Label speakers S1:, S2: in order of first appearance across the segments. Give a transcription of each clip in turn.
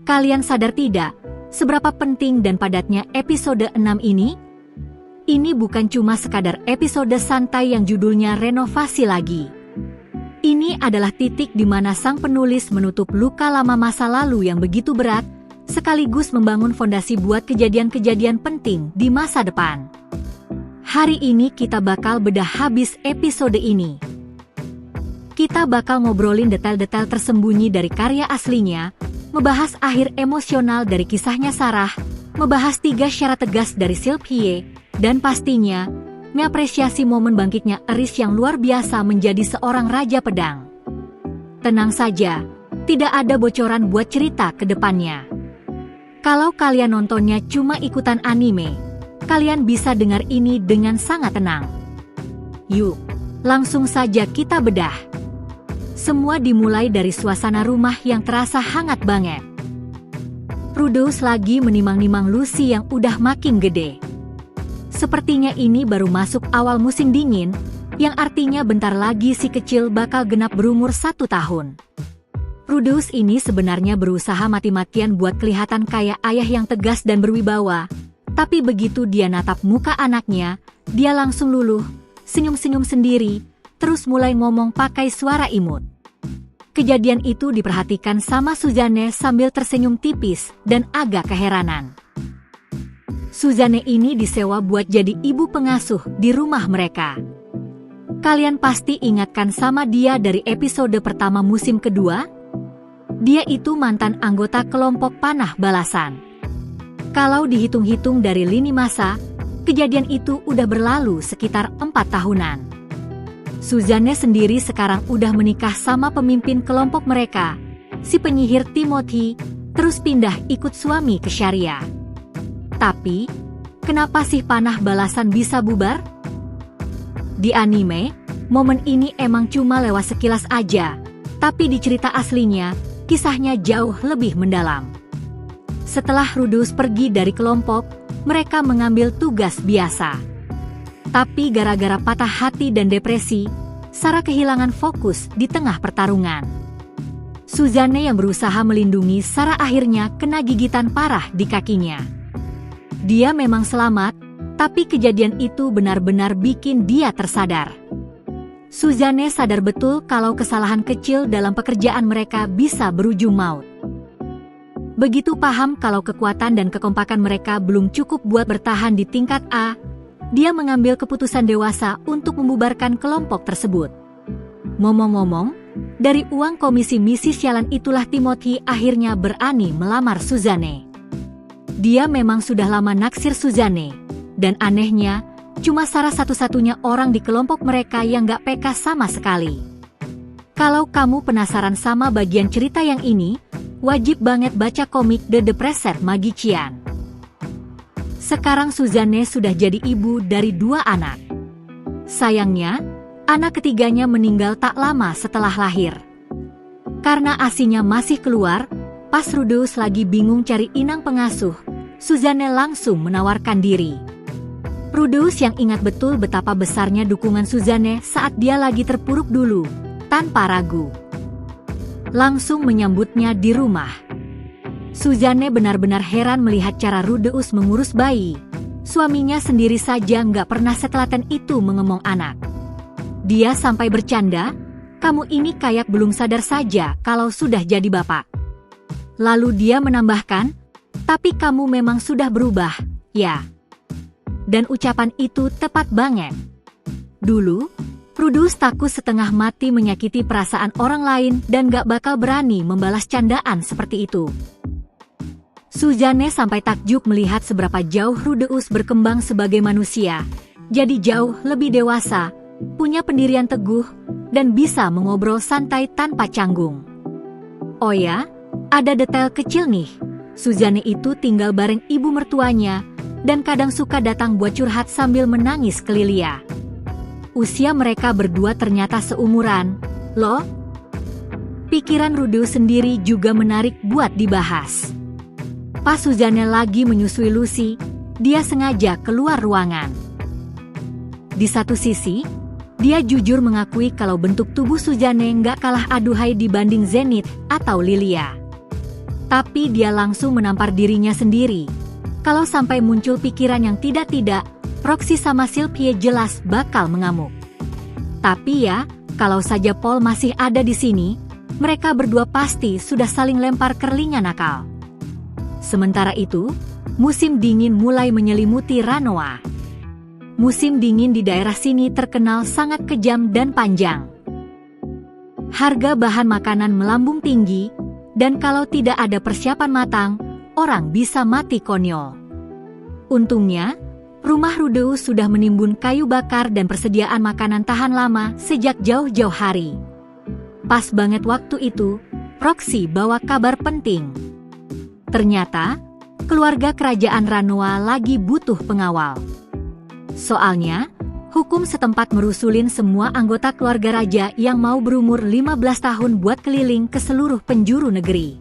S1: Kalian sadar tidak, seberapa penting dan padatnya episode 6 ini? Ini bukan cuma sekadar episode santai yang judulnya renovasi lagi. Ini adalah titik di mana sang penulis menutup luka lama masa lalu yang begitu berat, sekaligus membangun fondasi buat kejadian-kejadian penting di masa depan. Hari ini kita bakal bedah habis episode ini. Kita bakal ngobrolin detail-detail tersembunyi dari karya aslinya, membahas akhir emosional dari kisahnya Sarah, membahas 3 syarat tegas dari Sylvie, dan pastinya, mengapresiasi momen bangkitnya Aris yang luar biasa menjadi seorang raja pedang. Tenang saja, tidak ada bocoran buat cerita ke depannya. Kalau kalian nontonnya cuma ikutan anime, kalian bisa dengar ini dengan sangat tenang. Yuk, langsung saja kita bedah. Semua dimulai dari suasana rumah yang terasa hangat banget. Rudolph lagi menimang-nimang Lucy yang udah makin gede. Sepertinya ini baru masuk awal musim dingin, yang artinya bentar lagi si kecil bakal genap berumur 1 tahun. Rudolph ini sebenarnya berusaha mati-matian buat kelihatan kayak ayah yang tegas dan berwibawa, tapi begitu dia natap muka anaknya, dia langsung luluh, senyum-senyum sendiri, terus mulai ngomong pakai suara imut. Kejadian itu diperhatikan sama Suzanne sambil tersenyum tipis dan agak keheranan. Suzanne ini disewa buat jadi ibu pengasuh di rumah mereka. Kalian pasti ingatkan sama dia dari episode pertama musim kedua? Dia itu mantan anggota kelompok panah balasan. Kalau dihitung-hitung dari lini masa, kejadian itu udah berlalu sekitar 4 tahunan. Suzanne sendiri sekarang udah menikah sama pemimpin kelompok mereka, si penyihir Timothy, terus pindah ikut suami ke Sharia. Tapi, kenapa sih panah balasan bisa bubar? Di anime, momen ini emang cuma lewat sekilas aja, tapi di cerita aslinya, kisahnya jauh lebih mendalam. Setelah Rudolph pergi dari kelompok, mereka mengambil tugas biasa. Tapi gara-gara patah hati dan depresi, Sarah kehilangan fokus di tengah pertarungan. Suzanne yang berusaha melindungi Sarah akhirnya kena gigitan parah di kakinya. Dia memang selamat, tapi kejadian itu benar-benar bikin dia tersadar. Suzanne sadar betul kalau kesalahan kecil dalam pekerjaan mereka bisa berujung maut. Begitu paham kalau kekuatan dan kekompakan mereka belum cukup buat bertahan di tingkat A, dia mengambil keputusan dewasa untuk membubarkan kelompok tersebut. Ngomong-ngomong, dari uang komisi misi sialan itulah Timothy akhirnya berani melamar Suzanne. Dia memang sudah lama naksir Suzanne, dan anehnya, cuma Sarah satu-satunya orang di kelompok mereka yang gak peka sama sekali. Kalau kamu penasaran sama bagian cerita yang ini, wajib banget baca komik The Depressed Magician. Sekarang Suzanne sudah jadi ibu dari 2 anak. Sayangnya, anak ketiganya meninggal tak lama setelah lahir. Karena ASINya masih keluar, pas Rudolph lagi bingung cari inang pengasuh, Suzanne langsung menawarkan diri. Rudolph yang ingat betul betapa besarnya dukungan Suzanne saat dia lagi terpuruk dulu, tanpa ragu langsung menyambutnya di rumah. Suzanne benar-benar heran melihat cara Rudolph mengurus bayi. Suaminya sendiri saja nggak pernah setelaten itu mengemong anak. Dia sampai bercanda, "Kamu ini kayak belum sadar saja kalau sudah jadi bapak." Lalu dia menambahkan, "Tapi kamu memang sudah berubah, ya." Dan ucapan itu tepat banget. Dulu, Rudolph takut setengah mati menyakiti perasaan orang lain dan gak bakal berani membalas candaan seperti itu. Suzanne sampai takjub melihat seberapa jauh Rudolph berkembang sebagai manusia, jadi jauh lebih dewasa, punya pendirian teguh, dan bisa mengobrol santai tanpa canggung. Oh ya, ada detail kecil nih, Suzanne itu tinggal bareng ibu mertuanya, dan kadang suka datang buat curhat sambil menangis ke Lilia. Usia mereka berdua ternyata seumuran, loh. Pikiran Rudolph sendiri juga menarik buat dibahas. Pas Suzanne lagi menyusui Lucy, dia sengaja keluar ruangan. Di satu sisi, dia jujur mengakui kalau bentuk tubuh Suzanne nggak kalah aduhai dibanding Zenith atau Lilia. Tapi dia langsung menampar dirinya sendiri. Kalau sampai muncul pikiran yang tidak-tidak, Roxy sama Sylvie jelas bakal mengamuk. Tapi ya, kalau saja Paul masih ada di sini, mereka berdua pasti sudah saling lempar kerlingan nakal. Sementara itu, musim dingin mulai menyelimuti Ranoa. Musim dingin di daerah sini terkenal sangat kejam dan panjang. Harga bahan makanan melambung tinggi, dan kalau tidak ada persiapan matang, orang bisa mati konyol. Untungnya, rumah Rudeus sudah menimbun kayu bakar dan persediaan makanan tahan lama sejak jauh-jauh hari. Pas banget waktu itu, Roxy bawa kabar penting. Ternyata, keluarga kerajaan Ranoa lagi butuh pengawal. Soalnya, hukum setempat merusulin semua anggota keluarga raja yang mau berumur 15 tahun buat keliling ke seluruh penjuru negeri.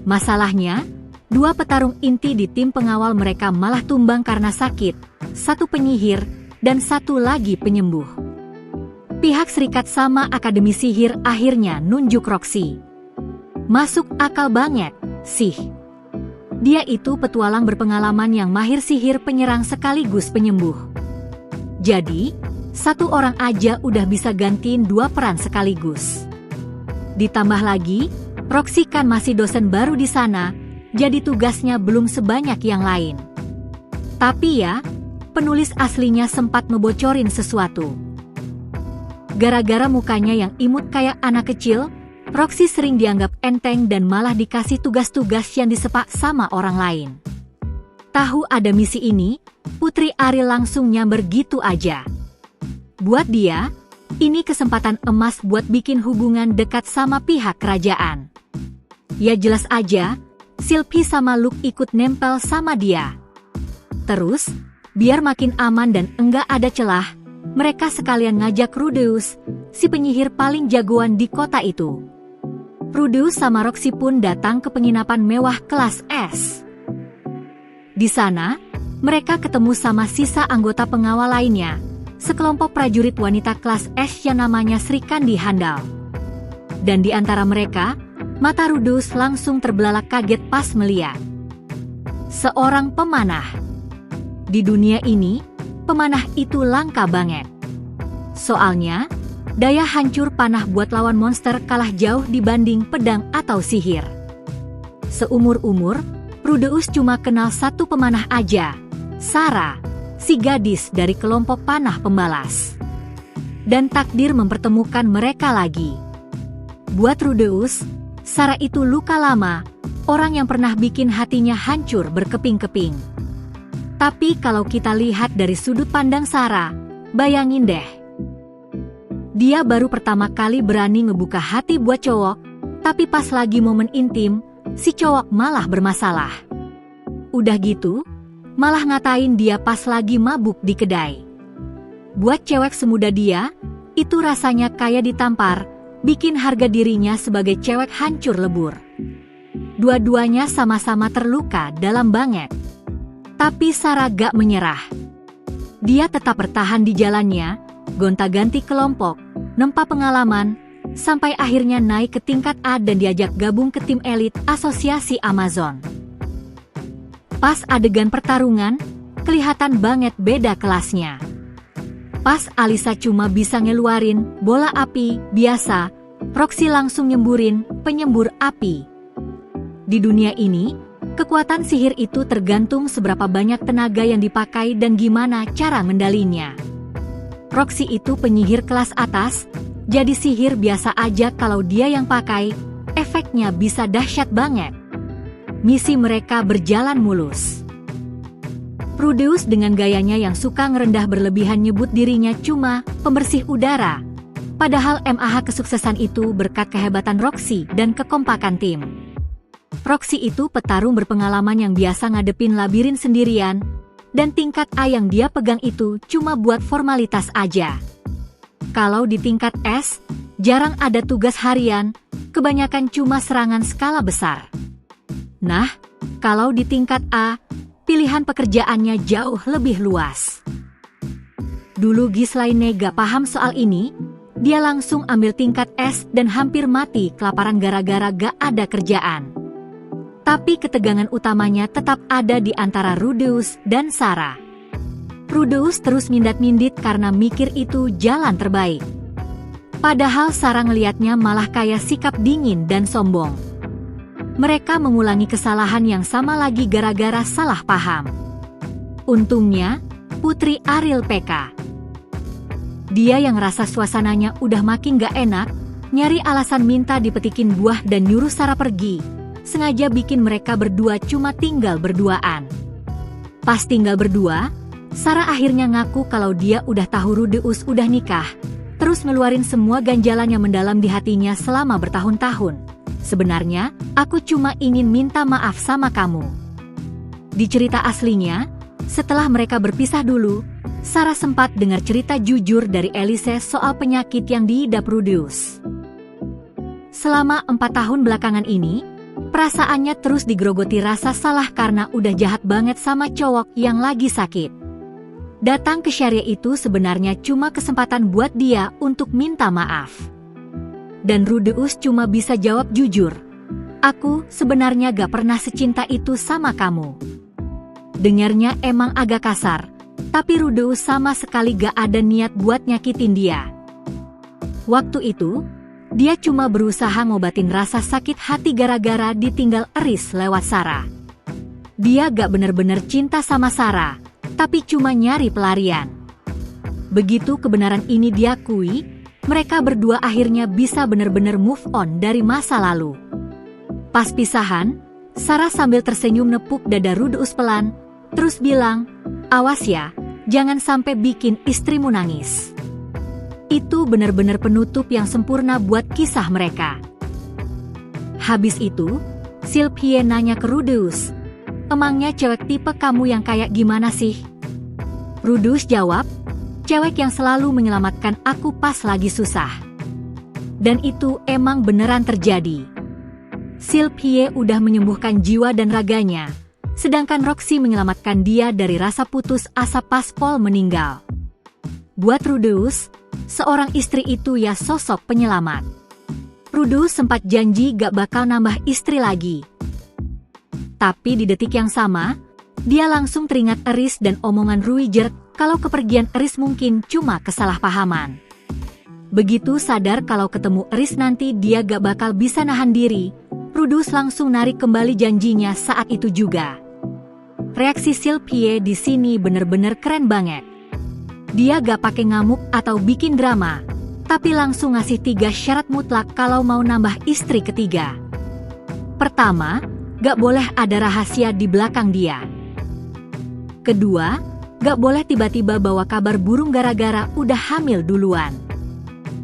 S1: Masalahnya, 2 petarung inti di tim pengawal mereka malah tumbang karena sakit, 1 penyihir, dan 1 lagi penyembuh. Pihak serikat sama Akademi Sihir akhirnya nunjuk Roxy. Masuk akal banget, sih. Dia itu petualang berpengalaman yang mahir sihir penyerang sekaligus penyembuh. Jadi, 1 orang aja udah bisa gantiin 2 peran sekaligus. Ditambah lagi, Roxy kan masih dosen baru di sana, jadi tugasnya belum sebanyak yang lain. Tapi ya, penulis aslinya sempat ngebocorin sesuatu. Gara-gara mukanya yang imut kayak anak kecil, Roxy sering dianggap enteng dan malah dikasih tugas-tugas yang disepak sama orang lain. Tahu ada misi ini, Putri Ariel langsung nyamber gitu aja. Buat dia, ini kesempatan emas buat bikin hubungan dekat sama pihak kerajaan. Ya jelas aja, Sylvie sama Luke ikut nempel sama dia. Terus, biar makin aman dan enggak ada celah, mereka sekalian ngajak Rudeus, si penyihir paling jagoan di kota itu. Rudeus sama Roxy pun datang ke penginapan mewah kelas S. Di sana, mereka ketemu sama sisa anggota pengawal lainnya, sekelompok prajurit wanita kelas S yang namanya Sri Kandi handal. Dan di antara mereka, mata Rudeus langsung terbelalak kaget pas melihat seorang pemanah. Di dunia ini, pemanah itu langka banget. Soalnya, daya hancur panah buat lawan monster kalah jauh dibanding pedang atau sihir. Seumur-umur, Rudeus cuma kenal 1 pemanah aja, Sarah, si gadis dari kelompok panah pembalas. Dan takdir mempertemukan mereka lagi. Buat Rudeus, Sarah itu luka lama, orang yang pernah bikin hatinya hancur berkeping-keping. Tapi kalau kita lihat dari sudut pandang Sarah, bayangin deh. Dia baru pertama kali berani ngebuka hati buat cowok, tapi pas lagi momen intim, si cowok malah bermasalah. Udah gitu, malah ngatain dia pas lagi mabuk di kedai. Buat cewek semuda dia, itu rasanya kayak ditampar, bikin harga dirinya sebagai cewek hancur lebur. Dua-duanya sama-sama terluka dalam banget. Tapi Sarah gak menyerah. Dia tetap bertahan di jalannya, gonta-ganti kelompok, nempa pengalaman, sampai akhirnya naik ke tingkat A dan diajak gabung ke tim elit Asosiasi Amazon. Pas adegan pertarungan, kelihatan banget beda kelasnya. Pas Alisa cuma bisa ngeluarin bola api biasa, Roxy langsung nyemburin penyembur api. Di dunia ini, kekuatan sihir itu tergantung seberapa banyak tenaga yang dipakai dan gimana cara mendalinya. Roxy itu penyihir kelas atas, jadi sihir biasa aja kalau dia yang pakai, efeknya bisa dahsyat banget. Misi mereka berjalan mulus. Rudeus dengan gayanya yang suka ngerendah berlebihan nyebut dirinya cuma pembersih udara. Padahal MAH kesuksesan itu berkat kehebatan Roxy dan kekompakan tim. Roxy itu petarung berpengalaman yang biasa ngadepin labirin sendirian, dan tingkat A yang dia pegang itu cuma buat formalitas aja. Kalau di tingkat S, jarang ada tugas harian, kebanyakan cuma serangan skala besar. Nah, kalau di tingkat A, pilihan pekerjaannya jauh lebih luas. Dulu Ghislaine gak paham soal ini, dia langsung ambil tingkat S dan hampir mati kelaparan gara-gara gak ada kerjaan. Tapi ketegangan utamanya tetap ada di antara Rudeus dan Sarah. Rudeus terus mindit-mindit karena mikir itu jalan terbaik. Padahal Sarah ngelihatnya malah kayak sikap dingin dan sombong. Mereka mengulangi kesalahan yang sama lagi gara-gara salah paham. Untungnya, Putri Ariel PK. Dia yang ngerasa suasananya udah makin gak enak, nyari alasan minta dipetikin buah dan nyuruh Sarah pergi, sengaja bikin mereka berdua cuma tinggal berduaan. Pas tinggal berdua, Sarah akhirnya ngaku kalau dia udah tahu Rudeus udah nikah, terus ngeluarin semua ganjalan yang mendalam di hatinya selama bertahun-tahun. Sebenarnya, aku cuma ingin minta maaf sama kamu. Di cerita aslinya, setelah mereka berpisah dulu, Sarah sempat dengar cerita jujur dari Elise soal penyakit yang diidap Rudeus. Selama 4 tahun belakangan ini, perasaannya terus digerogoti rasa salah karena udah jahat banget sama cowok yang lagi sakit. Datang ke Syariah itu sebenarnya cuma kesempatan buat dia untuk minta maaf. Dan Rudeus cuma bisa jawab jujur, "Aku sebenarnya gak pernah secinta itu sama kamu." Dengarnya emang agak kasar, tapi Rudeus sama sekali gak ada niat buat nyakitin dia. Waktu itu, dia cuma berusaha ngobatin rasa sakit hati gara-gara ditinggal Eris lewat Sarah. Dia gak bener-bener cinta sama Sarah, tapi cuma nyari pelarian. Begitu kebenaran ini diakui, mereka berdua akhirnya bisa bener-bener move on dari masa lalu. Pas pisahan, Sarah sambil tersenyum nepuk dada Rudeus pelan, terus bilang, "Awas ya, jangan sampai bikin istrimu nangis." Itu benar-benar penutup yang sempurna buat kisah mereka. Habis itu, Sylvie nanya ke Rudeus, "Emangnya cewek tipe kamu yang kayak gimana sih?" Rudeus jawab, "Cewek yang selalu menyelamatkan aku pas lagi susah." Dan itu emang beneran terjadi. Sylvie udah menyembuhkan jiwa dan raganya, sedangkan Roxy menyelamatkan dia dari rasa putus asa pas Paul meninggal. Buat Rudeus, seorang istri itu ya sosok penyelamat. Rudeus sempat janji gak bakal nambah istri lagi. Tapi di detik yang sama, dia langsung teringat Eris dan omongan Ruiger kalau kepergian Eris mungkin cuma kesalahpahaman. Begitu sadar kalau ketemu Eris nanti dia gak bakal bisa nahan diri, Rudeus langsung narik kembali janjinya saat itu juga. Reaksi Sylvie di sini bener-bener keren banget. Dia gak pakai ngamuk atau bikin drama, tapi langsung ngasih 3 syarat mutlak kalau mau nambah istri ketiga. Pertama, gak boleh ada rahasia di belakang dia. Kedua, gak boleh tiba-tiba bawa kabar burung gara-gara udah hamil duluan.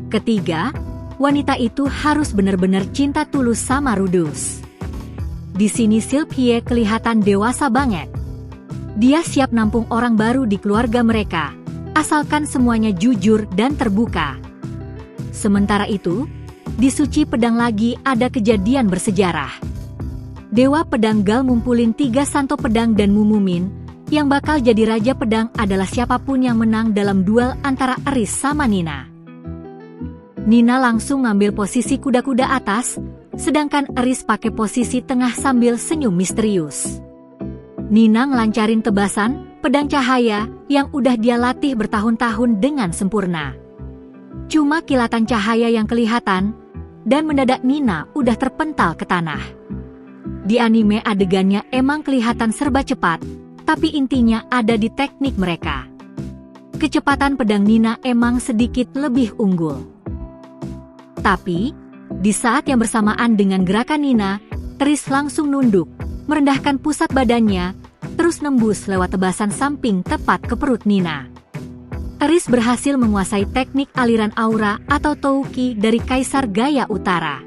S1: Ketiga, wanita itu harus benar-benar cinta tulus sama Rudeus. Di sini Sylvie kelihatan dewasa banget. Dia siap nampung orang baru di keluarga mereka, asalkan semuanya jujur dan terbuka. Sementara itu, di Suci Pedang lagi ada kejadian bersejarah. Dewa Pedang Gal ngumpulin 3 santo pedang dan ngumumin, yang bakal jadi raja pedang adalah siapapun yang menang dalam duel antara Eris sama Nina. Nina langsung ngambil posisi kuda-kuda atas, sedangkan Eris pakai posisi tengah sambil senyum misterius. Nina ngelancarin tebasan, pedang cahaya, yang udah dia latih bertahun-tahun dengan sempurna. Cuma kilatan cahaya yang kelihatan, dan mendadak Nina udah terpental ke tanah. Di anime adegannya emang kelihatan serba cepat, tapi intinya ada di teknik mereka. Kecepatan pedang Nina emang sedikit lebih unggul. Tapi, di saat yang bersamaan dengan gerakan Nina, Eris langsung nunduk, merendahkan pusat badannya, terus nembus lewat tebasan samping tepat ke perut Nina. Eris berhasil menguasai teknik aliran aura atau Touki dari Kaisar Gaya Utara.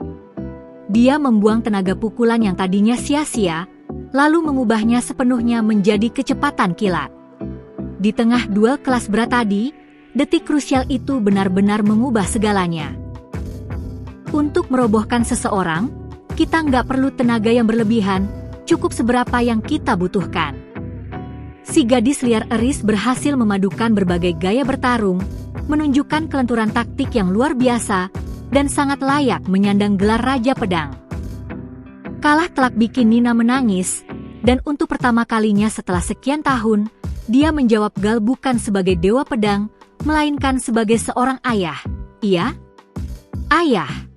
S1: Dia membuang tenaga pukulan yang tadinya sia-sia, lalu mengubahnya sepenuhnya menjadi kecepatan kilat. Di tengah duel kelas berat tadi, detik krusial itu benar-benar mengubah segalanya. Untuk merobohkan seseorang, kita nggak perlu tenaga yang berlebihan, cukup seberapa yang kita butuhkan. Si gadis liar Eris berhasil memadukan berbagai gaya bertarung, menunjukkan kelenturan taktik yang luar biasa, dan sangat layak menyandang gelar Raja Pedang. Kalah telak bikin Nina menangis, dan untuk pertama kalinya setelah sekian tahun, dia menjawab Gal bukan sebagai dewa pedang, melainkan sebagai seorang ayah. Iya? Ayah.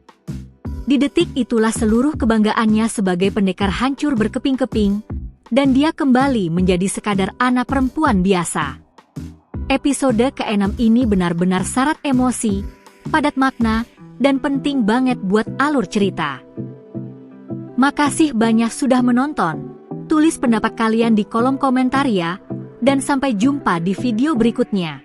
S1: Di detik itulah seluruh kebanggaannya sebagai pendekar hancur berkeping-keping, dan dia kembali menjadi sekadar anak perempuan biasa. Episode ke-6 ini benar-benar syarat emosi, padat makna, dan penting banget buat alur cerita. Makasih banyak sudah menonton. Tulis pendapat kalian di kolom komentar ya, dan sampai jumpa di video berikutnya.